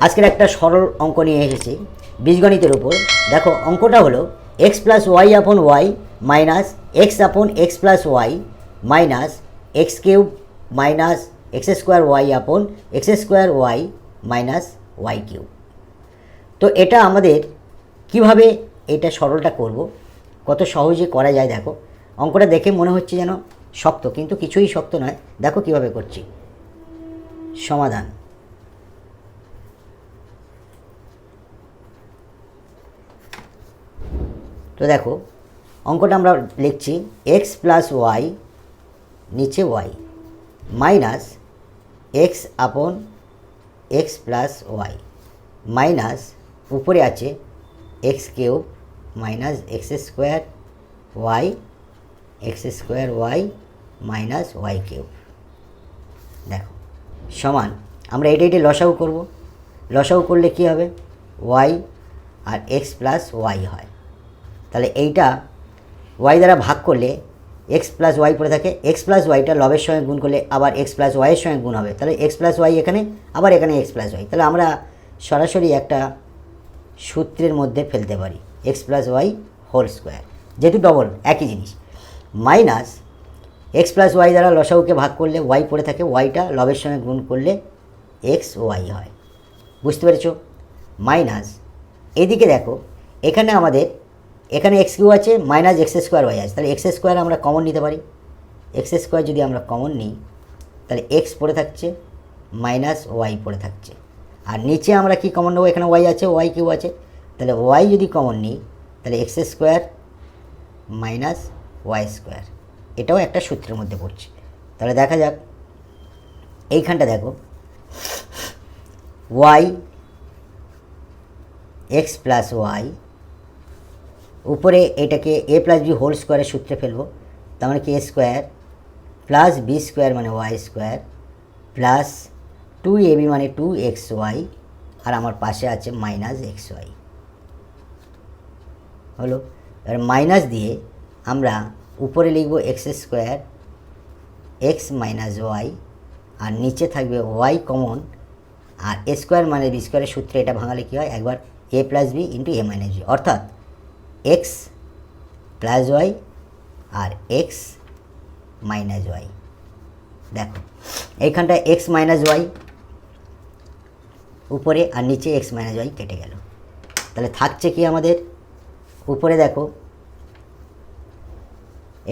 আজকের একটা সরল অঙ্ক নিয়ে এসেছি বীজগণিতের উপর। দেখো অঙ্কটা হলো X plus Y upon Y minus x আপন x plus Y minus X cube minus x square Y upon X square Y minus Y cube. তো এটা আমাদের কিভাবে এটা সরলটা করব, কত সহজে করা যায়। দেখো অঙ্কটা দেখে মনে হচ্ছে যেন শক্ত, কিন্তু কিছুই শক্ত নয়। দেখো কিভাবে করছি। সমাধান। তো দেখো অঙ্কটা আমরা লিখছি এক্স প্লাস ওয়াই নিচে ওয়াই মাইনাস এক্স আপন এক্স প্লাস ওয়াই মাইনাস উপরে আছে x cube minus x square Y minus Y cube. দেখো সমান আমরা এটা লসাগু করব। লসাগু করলে কি হবে, ওয়াই আর এক্স প্লাস ওয়াই হয়। তাহলে এইটা ওয়াই দ্বারা ভাগ করলে এক্স প্লাস ওয়াই পড়ে থাকে। এক্স প্লাস ওয়াইটা লবের সঙ্গে গুণ করলে আবার এক্স প্লাস ওয়াইয়ের সঙ্গে গুণ হবে। তাহলে এক্স প্লাস ওয়াই এখানে, আবার এখানে এক্স প্লাস ওয়াই। তাহলে আমরা সরাসরি একটা সূত্রের মধ্যে ফেলতে পারি, x plus y whole square, যেহেতু ডবল একই জিনিস। মাইনাস এক্স প্লাস ওয়াই দ্বারা লসাগুকে ভাগ করলে ওয়াই পড়ে থাকে, ওয়াইটা লবের সঙ্গে গুণ করলে এক্স ওয়াই হয়। বুঝতে পেরেছ? মাইনাস এদিকে দেখো এখানে আমাদের এখানে এক্স কিউ আছে মাইনাস এক্স স্কোয়ার ওয়াই আছে। তাহলে এক্স স্কোয়ার আমরা কমন নিতে পারি। এক্স স্কোয়ার যদি আমরা কমন নিই তাহলে এক্স পড়ে থাকছে মাইনাস ওয়াই পড়ে থাকছে। আর নিচে আমরা কি কমন নেবো, এখানে ওয়াই আছে, ওয়াই কিউ আছে। তাহলে ওয়াই যদি কমন নিই তাহলে x square minus y square, এটাও একটা সূত্রের মধ্যে পড়ছে। তাহলে দেখা যাক এইখানটা দেখো ওয়াই এক্স প্লাস ওয়াই, উপরে এটাকে এ প্লাস বি হোল স্কোয়ারের সূত্রে ফেলবো। তার মানে কি এ স্কোয়ার প্লাস বি স্কোয়ার মানে ওয়াই স্কোয়ার প্লাস 2ab মানে 2xy, আর আমার পাশে আছে মাইনাস এক্স ওয়াই। হলো। এবার মাইনাস দিয়ে আমরা উপরে লিখব X square X minus Y, আর নিচে থাকবে ওয়াই কমন, আর এ স্কোয়ার মানে বি স্কোয়ারের সূত্রে এটা ভাঙালে কী হয়, একবার A plus B into A minus B, অর্থাৎ এক্স প্লাস ওয়াই আর এক্স মাইনাস ওয়াই। দেখো এইখানটা এক্স মাইনাস ওয়াই উপরে, আর নিচে এক্স মাইনাস ওয়াই কেটে গেল। তাহলে থাকছে কি আমাদের, উপরে দেখো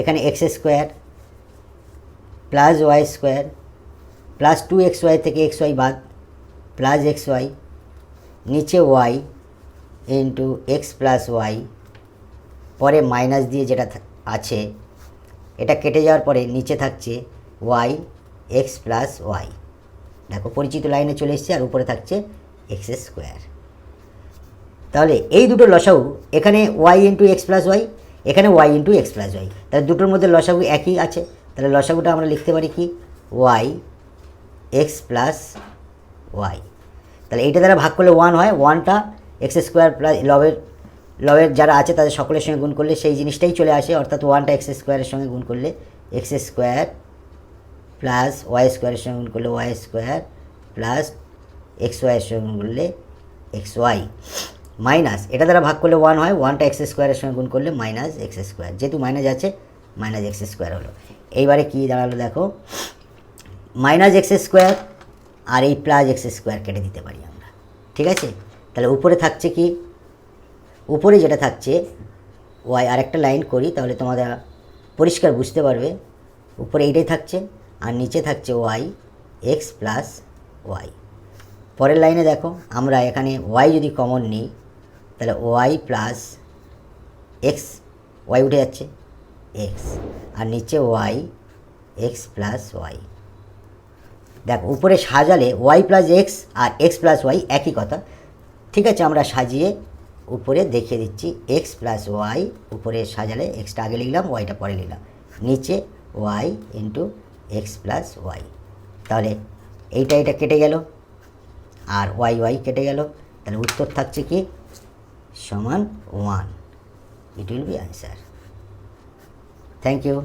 এখানে x square plus y square plus 2xy থেকে এক্স ওয়াই বাদ প্লাস এক্স ওয়াই, নিচে y into x plus y, পরে মাইনাস দিয়ে যেটা আছে এটা কেটে যাওয়ার পরে নিচে থাকছে ওয়াই এক্স প্লাস ওয়াই। দেখো পরিচিত লাইনে চলে এসছে, আর উপরে থাকছে এক্স স্কোয়ার। তাহলে এই দুটো লসাগু, এখানে Y into x plus Y, এখানে Y into x plus Y, তাহলে দুটোর মধ্যে লসাগু একই আছে। তাহলে লসাগুটা আমরা লিখতে পারি কি, ওয়াই এক্স প্লাস ওয়াই। তাহলে এইটা দ্বারা ভাগ করলে 1 হয়, 1টা এক্স স্কোয়ার প্লাস লবের যারা আছে তাদের সকলের সঙ্গে গুণ করলে সেই জিনিসটাই চলে আসে, অর্থাৎ 1টা এক্স স্কোয়ারের সঙ্গে গুণ করলে এক্স স্কোয়ার প্লাস ওয়াই স্কোয়ারের সঙ্গে গুণ করলে ওয়াই স্কোয়ার প্লাস এক্স ওয়াইয়ের সঙ্গে গুণ করলে এক্স ওয়াই, মাইনাস এটা দ্বারা ভাগ করলে 1 হয়, 1টা এক্স স্কোয়ারের সঙ্গে গুণ করলে মাইনাস এক্স স্কোয়ার, যেহেতু মাইনাস আছে মাইনাস এক্স স্কোয়ার হলো। এইবারে কী দাঁড়ালো দেখো, মাইনাস এক্স স্কোয়ার আর এই প্লাস এক্স স্কোয়ার কেটে দিতে পারি আমরা। ঠিক আছে, তাহলে উপরে থাকছে কি, উপরে যেটা থাকছে ওয়াই, আরেকটা লাইন করি তাহলে তোমরা পরিষ্কার বুঝতে পারবে। উপরে এইটাই থাকছে, আর নিচে থাকছে ওয়াই এক্স প্লাস ওয়াই। পরের লাইনে দেখো আমরা এখানে ওয়াই যদি কমন নিই তাহলে ওয়াই প্লাস এক্স, ওয়াই উঠে যাচ্ছে এক্স, আর নিচে ওয়াই এক্স প্লাস ওয়াই। দেখো উপরে সাজালে ওয়াই প্লাস এক্স আর এক্স প্লাস ওয়াই একই কথা। ঠিক আছে, আমরা সাজিয়ে উপরে দেখিয়ে দিচ্ছি, এক্স প্লাস ওয়াই উপরে সাজালে এক্সটা আগে লিখলাম, ওয়াইটা পরে লিখলাম, নিচে y into x plus Y. তাহলে এটা কেটে গেল আর ওয়াই কেটে গেল। তাহলে উত্তর থাকছে কি, সমান 1। It will be answer. Thank you.